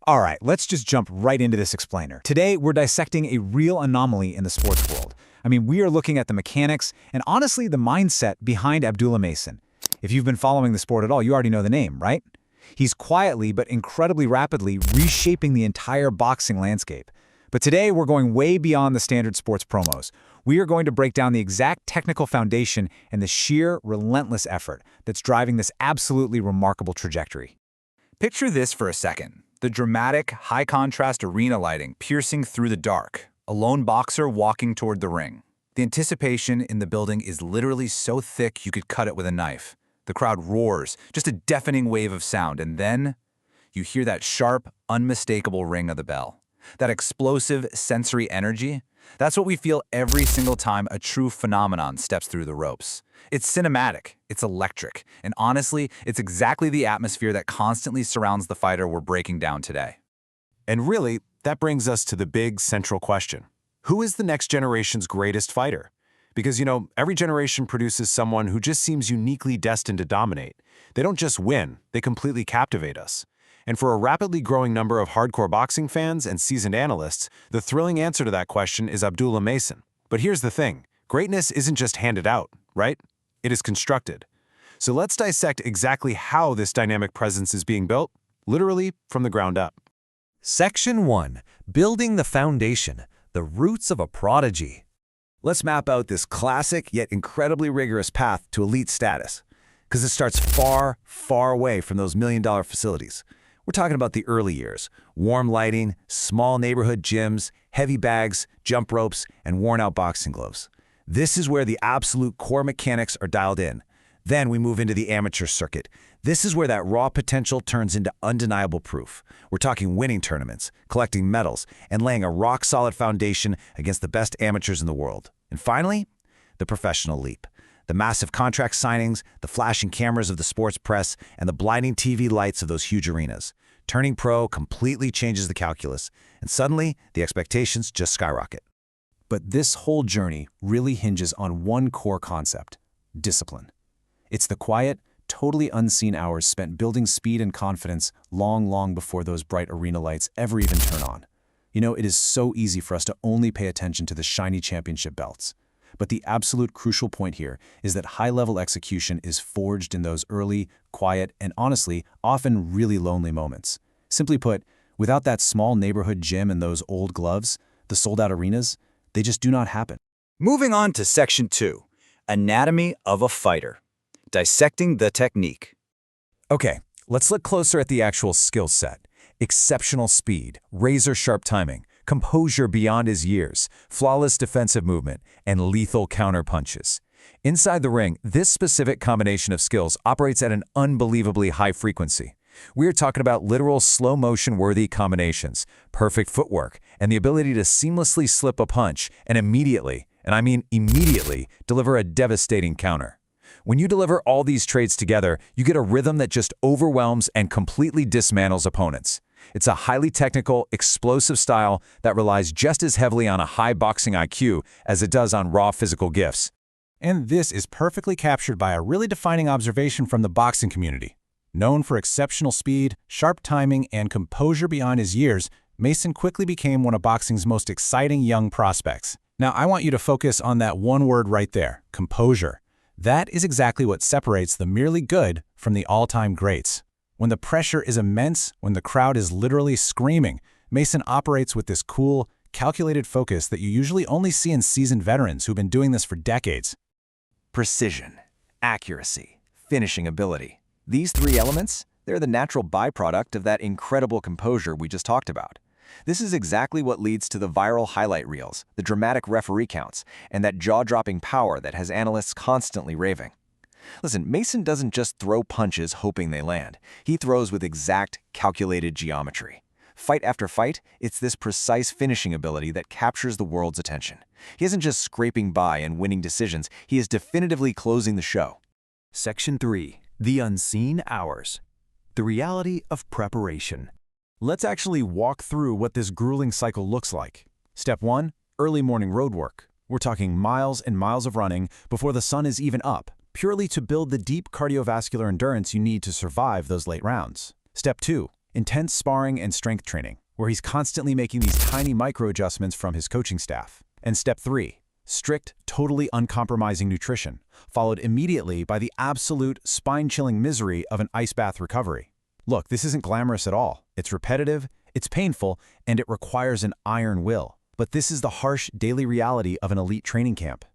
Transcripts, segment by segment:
All right, let's just jump right into this explainer. Today, we're dissecting a real anomaly in the sports world. I mean, we are looking at the mechanics and honestly the mindset behind Abdullah Mason. If you've been following the sport at all, you already know the name, right? He's quietly but incredibly rapidly reshaping the entire boxing landscape. But today, we're going way beyond the standard sports promos. We are going to break down the exact technical foundation and the sheer, relentless effort that's driving this absolutely remarkable trajectory. Picture this for a second. The dramatic, high-contrast arena lighting piercing through the dark. A lone boxer walking toward the ring. The anticipation in the building is literally so thick you could cut it with a knife. The crowd roars, just a deafening wave of sound, and then you hear that sharp, unmistakable ring of the bell. That explosive sensory energy, that's what we feel every single time a true phenomenon steps through the ropes. It's cinematic, it's electric, and honestly, it's exactly the atmosphere that constantly surrounds the fighter we're breaking down today. And really, that brings us to the big central question. Who is the next generation's greatest fighter? Because, every generation produces someone who just seems uniquely destined to dominate. They don't just win, they completely captivate us. And for a rapidly growing number of hardcore boxing fans and seasoned analysts, the thrilling answer to that question is Abdullah Mason. But here's the thing, greatness isn't just handed out, right? It is constructed. So let's dissect exactly how this dynamic presence is being built, literally from the ground up. Section 1. Building the foundation, the roots of a prodigy. Let's map out this classic yet incredibly rigorous path to elite status, because it starts far, far away from those million-dollar facilities. We're talking about the early years, warm lighting, small neighborhood gyms, heavy bags, jump ropes, and worn-out boxing gloves. This is where the absolute core mechanics are dialed in. Then we move into the amateur circuit. This is where that raw potential turns into undeniable proof. We're talking winning tournaments, collecting medals, and laying a rock-solid foundation against the best amateurs in the world. And finally, the professional leap. The massive contract signings, the flashing cameras of the sports press, and the blinding TV lights of those huge arenas. Turning pro completely changes the calculus, and suddenly the expectations just skyrocket. But this whole journey really hinges on one core concept: discipline. It's the quiet, totally unseen hours spent building speed and confidence long before those bright arena lights ever even turn on. It is so easy for us to only pay attention to the shiny championship belts. But the absolute crucial point here is that high-level execution is forged in those early, quiet, and honestly, often really lonely moments. Simply put, without that small neighborhood gym and those old gloves, the sold-out arenas, they just do not happen. Moving on to Section 2, Anatomy of a Fighter. Dissecting the technique. Okay, let's look closer at the actual skill set. Exceptional speed, razor-sharp timing, composure beyond his years, flawless defensive movement, and lethal counter punches. Inside the ring, this specific combination of skills operates at an unbelievably high frequency. We're talking about literal slow-motion-worthy combinations, perfect footwork, and the ability to seamlessly slip a punch and immediately, and I mean immediately, deliver a devastating counter. When you deliver all these traits together, you get a rhythm that just overwhelms and completely dismantles opponents. It's a highly technical, explosive style that relies just as heavily on a high boxing IQ as it does on raw physical gifts. And this is perfectly captured by a really defining observation from the boxing community. Known for exceptional speed, sharp timing, and composure beyond his years, Mason quickly became one of boxing's most exciting young prospects. Now, I want you to focus on that one word right there, composure. That is exactly what separates the merely good from the all-time greats. When the pressure is immense, when the crowd is literally screaming, Mason operates with this cool, calculated focus that you usually only see in seasoned veterans who've been doing this for decades. Precision, accuracy, finishing ability. These three elements, they're the natural byproduct of that incredible composure we just talked about. This is exactly what leads to the viral highlight reels, the dramatic referee counts, and that jaw-dropping power that has analysts constantly raving. Listen, Mason doesn't just throw punches hoping they land. He throws with exact, calculated geometry. Fight after fight, it's this precise finishing ability that captures the world's attention. He isn't just scraping by and winning decisions, he is definitively closing the show. Section 3. The Unseen Hours. The Reality of Preparation. Let's actually walk through what this grueling cycle looks like. Step 1, early morning road work. We're talking miles and miles of running before the sun is even up, purely to build the deep cardiovascular endurance you need to survive those late rounds. Step 2, Intense sparring and strength training, where he's constantly making these tiny micro-adjustments from his coaching staff. And step 3, strict, totally uncompromising nutrition, followed immediately by the absolute spine-chilling misery of an ice bath recovery. Look, this isn't glamorous at all. It's repetitive, it's painful, and it requires an iron will. But this is the harsh daily reality of an elite training camp.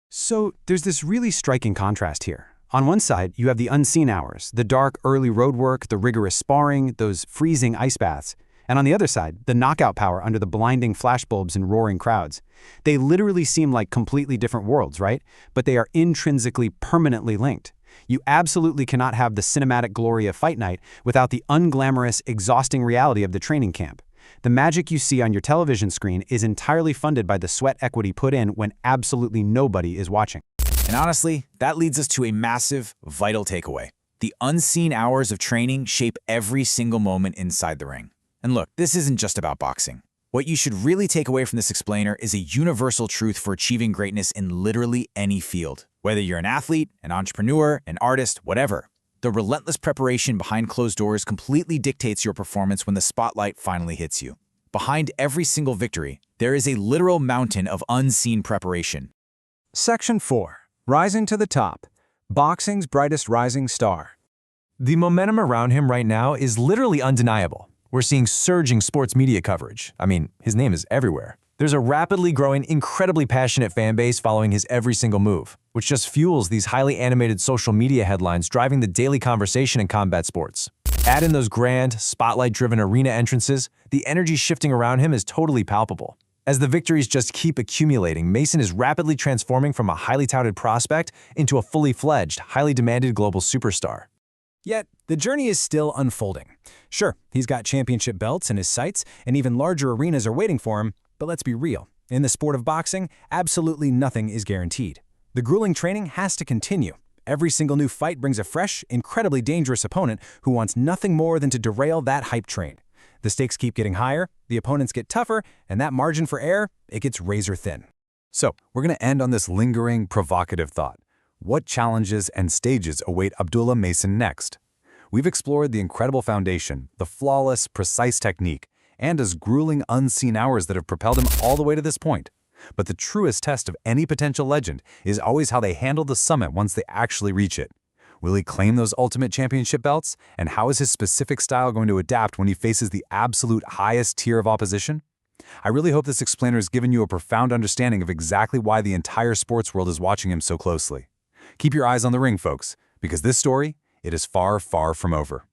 So there's this really striking contrast here. On one side, you have the unseen hours, the dark early road work, the rigorous sparring, those freezing ice baths. And on the other side, the knockout power under the blinding flashbulbs and roaring crowds. They literally seem like completely different worlds, right? But they are intrinsically permanently linked. You absolutely cannot have the cinematic glory of fight night without the unglamorous, exhausting reality of the training camp. The magic you see on your television screen is entirely funded by the sweat equity put in when absolutely nobody is watching. And honestly, that leads us to a massive, vital takeaway. The unseen hours of training shape every single moment inside the ring. And look, this isn't just about boxing. What you should really take away from this explainer is a universal truth for achieving greatness in literally any field. Whether you're an athlete, an entrepreneur, an artist, whatever. The relentless preparation behind closed doors completely dictates your performance when the spotlight finally hits you. Behind every single victory, there is a literal mountain of unseen preparation. Section 4. Rising to the top. Boxing's brightest rising star. The momentum around him right now is literally undeniable. We're seeing surging sports media coverage. I mean, his name is everywhere. There's a rapidly growing, incredibly passionate fan base following his every single move, which just fuels these highly animated social media headlines driving the daily conversation in combat sports. Add in those grand, spotlight-driven arena entrances, the energy shifting around him is totally palpable. As the victories just keep accumulating, Mason is rapidly transforming from a highly touted prospect into a fully fledged, highly demanded global superstar. Yet, the journey is still unfolding. Sure, he's got championship belts in his sights, and even larger arenas are waiting for him, but let's be real. In the sport of boxing, absolutely nothing is guaranteed. The grueling training has to continue. Every single new fight brings a fresh, incredibly dangerous opponent who wants nothing more than to derail that hype train. The stakes keep getting higher, the opponents get tougher, and that margin for error, it gets razor thin. So, we're going to end on this lingering, provocative thought. What challenges and stages await Abdullah Mason next? We've explored the incredible foundation, the flawless, precise technique, and his grueling, unseen hours that have propelled him all the way to this point. But the truest test of any potential legend is always how they handle the summit once they actually reach it. Will he claim those ultimate championship belts? And how is his specific style going to adapt when he faces the absolute highest tier of opposition? I really hope this explainer has given you a profound understanding of exactly why the entire sports world is watching him so closely. Keep your eyes on the ring, folks, because this story, it is far, far from over.